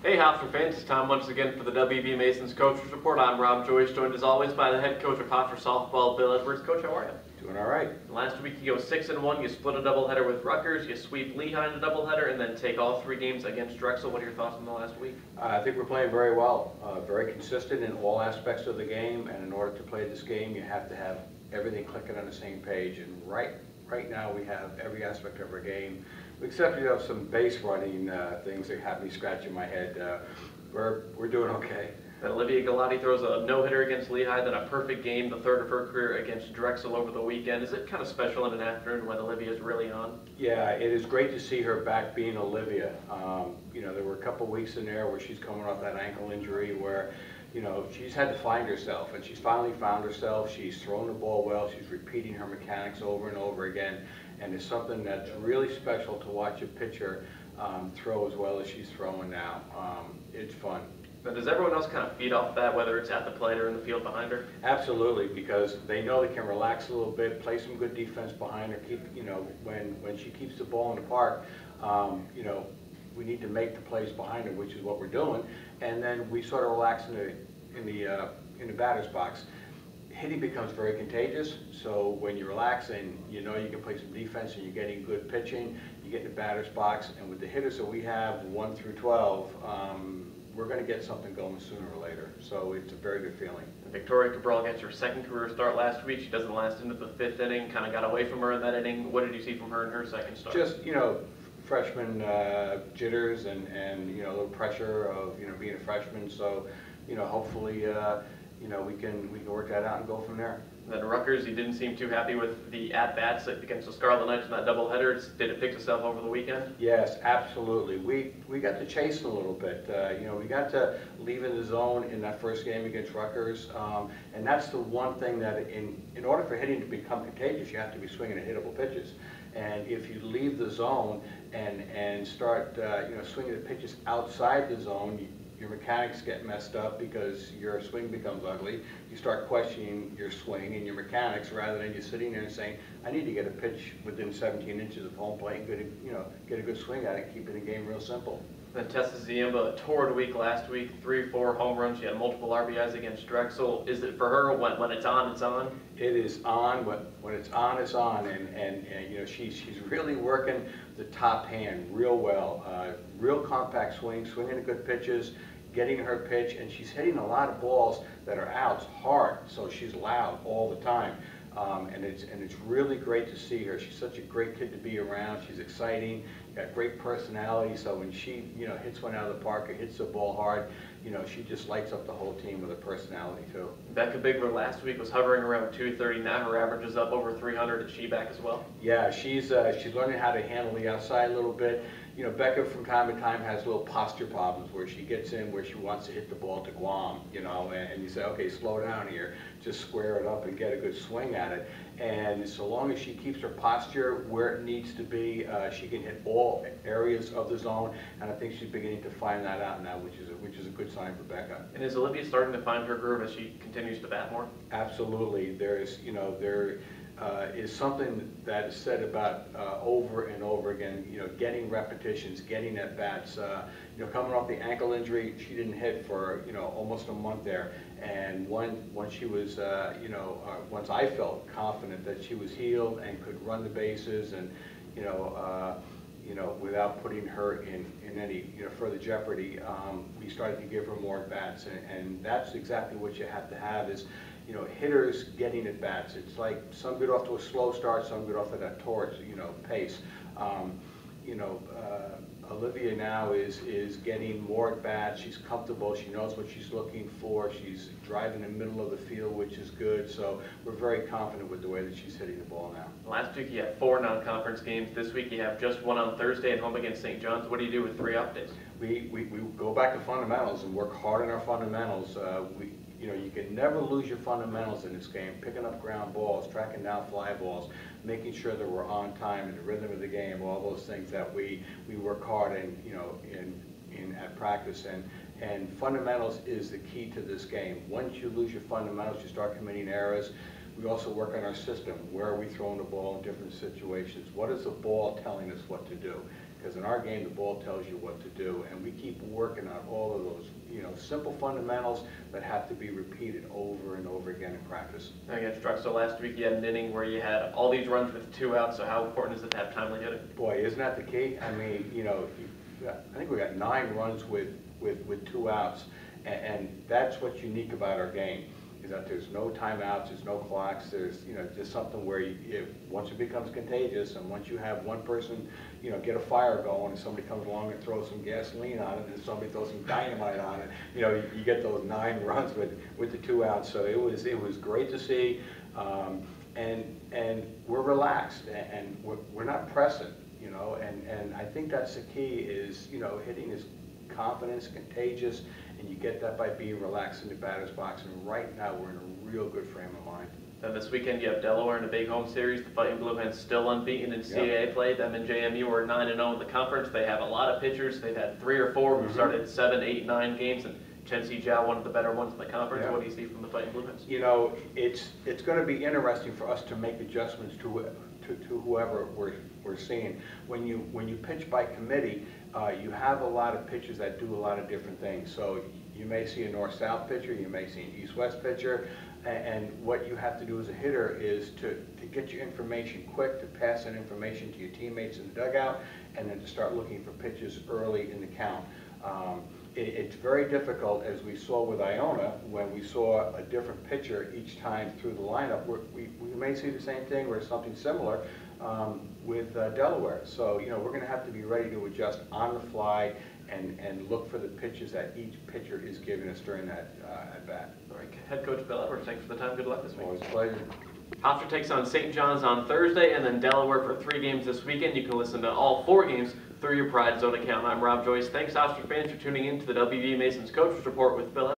Hey Hofstra fans, it's time once again for the WB Mason's Coaches Report. I'm Rob Joyce, joined as always by the head coach of Hofstra softball, Bill Edwards. Coach, how are you? Doing all right. Last week you go 6-1, you split a doubleheader with Rutgers, you sweep Lehigh in a doubleheader, and then take all 3 games against Drexel. What are your thoughts on the last week? I think we're playing very well, very consistent in all aspects of the game, and in order to play this game, you have to have everything clicking on the same page. And right now we have every aspect of our game, except you have some base running things that have me scratching my head. We're doing okay. Then Olivia Galati throws a no-hitter against Lehigh, then a perfect game, the third of her career against Drexel over the weekend. Is it kind of special in an afternoon when Olivia's really on? Yeah, it is great to see her back being Olivia. You know, there were a couple weeks in there where she's coming off that ankle injury where, you know, she's had to find herself, and she's finally found herself. She's thrown the ball well. She's repeating her mechanics over and over again, and it's something that's really special to watch a pitcher throw as well as she's throwing now. It's fun. Now, does everyone else kind of feed off that, whether it's at the plate or in the field behind her? Absolutely, because they know they can relax a little bit, play some good defense behind her. Keep, you know, when she keeps the ball in the park, you know, we need to make the plays behind her, which is what we're doing, and then we sort of relax in the batter's box. Hitting becomes very contagious, so when you're relaxing, you know you can play some defense and you're getting good pitching, you get in the batter's box, and with the hitters that we have, 1 through 12, we're going to get something going sooner or later, so it's a very good feeling. Victoria Cabral gets her second career start last week. She doesn't last into the 5th inning, kind of got away from her in that inning. What did you see from her in her second start? Just, you know, freshman jitters and you know, a little pressure of, you know, being a freshman, so, you know, hopefully, you know, we can work that out and go from there. And then Rutgers, he didn't seem too happy with the at-bats against the Scarlet Knights in that doubleheader. Did it fix itself over the weekend? Yes, absolutely. We got to chase a little bit. You know, we got to leave in the zone in that first game against Rutgers, and that's the one thing that in order for hitting to become contagious, you have to be swinging at hittable pitches. And if you leave the zone and start you know, swinging at pitches outside the zone, your mechanics get messed up because your swing becomes ugly. You start questioning your swing and your mechanics rather than just sitting there and saying, I need to get a pitch within 17 inches of home plate and get a good swing at it and keep it in game real simple. Then Tessa Ziemba, a torrid week last week, 3-4 home runs. She had multiple RBIs against Drexel. Is it for her when it's on, it's on? It is on. When it's on, it's on. And you know, she's really working the top hand real well. Real compact swing, swinging the good pitches, getting her pitch, and she's hitting a lot of balls that are outs hard, so she's loud all the time. And it's really great to see her. She's such a great kid to be around. She's exciting, got great personality, so when she, you know, hits one out of the park or hits the ball hard, you know, she just lights up the whole team with her personality too. Becca Bigler last week was hovering around 230. Now her average is up over 300. Is she back as well? Yeah, she's learning how to handle the outside a little bit. You know, Becca from time to time has little posture problems where she gets in where she wants to hit the ball to Guam, you know, and you say, okay, slow down here, just square it up and get a good swing at it. And so long as she keeps her posture where it needs to be, she can hit all areas of the zone, and I think she's beginning to find that out now, which is a good sign for Becca. And is Olivia starting to find her groove as she continues to bat more? Absolutely. There's, you know, there is something that is said about over and over again, you know, getting repetitions, getting at bats. You know, coming off the ankle injury, she didn't hit for, you know, almost a month there. And once she was, you know, once I felt confident that she was healed and could run the bases, and you know, without putting her in any, you know, further jeopardy, we started to give her more at bats, and that's exactly what you have to have is, you know, hitters getting at bats. It's like some get off to a slow start, some get off at that torch, you know, pace. You know, Olivia now is getting more at bats. She's comfortable. She knows what she's looking for. She's driving the middle of the field, which is good. So we're very confident with the way that she's hitting the ball now. Last week you had 4 non-conference games. This week you have just 1 on Thursday at home against St. John's. What do you do with 3 off days? We go back to fundamentals and work hard on our fundamentals. You know, you can never lose your fundamentals in this game. Picking up ground balls, tracking down fly balls, making sure that we're on time in the rhythm of the game, all those things that we work hard in, you know, at practice. And fundamentals is the key to this game. Once you lose your fundamentals, you start committing errors. We also work on our system. Where are we throwing the ball in different situations? What is the ball telling us what to do? because in our game, the ball tells you what to do, and we keep working on all of those, simple fundamentals that have to be repeated over and over again in practice. Against Drexel last week, you had an inning where you had all these runs with 2 outs, so how important is it to have timely hitting? Boy, isn't that the key? I mean, I think we got 9 runs with 2 outs, and that's what's unique about our game, is that there's no timeouts, there's no clocks, there's, just something where once it becomes contagious, and once you have one person, get a fire going, and somebody comes along and throws some gasoline on it, and somebody throws some dynamite on it, you get those 9 runs with the 2 outs. So it was great to see, and we're relaxed, and we're not pressing, and I think that's the key is, hitting is confidence, contagious, and you get that by being relaxed in the batter's box, and right now we're in a real good frame of mind. Then this weekend you have Delaware in a big home series. The Fighting Blue Hens still unbeaten in CAA play. Them and JMU are 9-0 in the conference. They have a lot of pitchers. They've had 3 or 4 who started 7, 8, 9 games, and Chen Si Jiao, one of the better ones in the conference. Yeah. What do you see from the Fighting Blue Hens? It's going to be interesting for us to make adjustments to whoever we're seeing. When you pitch by committee, you have a lot of pitchers that do a lot of different things. So you may see a north-south pitcher, you may see an east-west pitcher, and what you have to do as a hitter is to get your information quick, to pass that information to your teammates in the dugout, and then to start looking for pitches early in the count. It's very difficult, as we saw with Iona, when we saw a different pitcher each time through the lineup. We may see the same thing or something similar with Delaware. So, we're going to have to be ready to adjust on the fly and look for the pitches that each pitcher is giving us during that at-bat. All right, Head Coach Bill Edwards, thanks for the time. Good luck this week. Always a pleasure. Hofstra takes on St. John's on Thursday, and then Delaware for 3 games this weekend. You can listen to all 4 games through your Pride Zone account. I'm Rob Joyce. Thanks, Hofstra fans, for tuning in to the WV Mason's Coaches Report with Bill Edwards.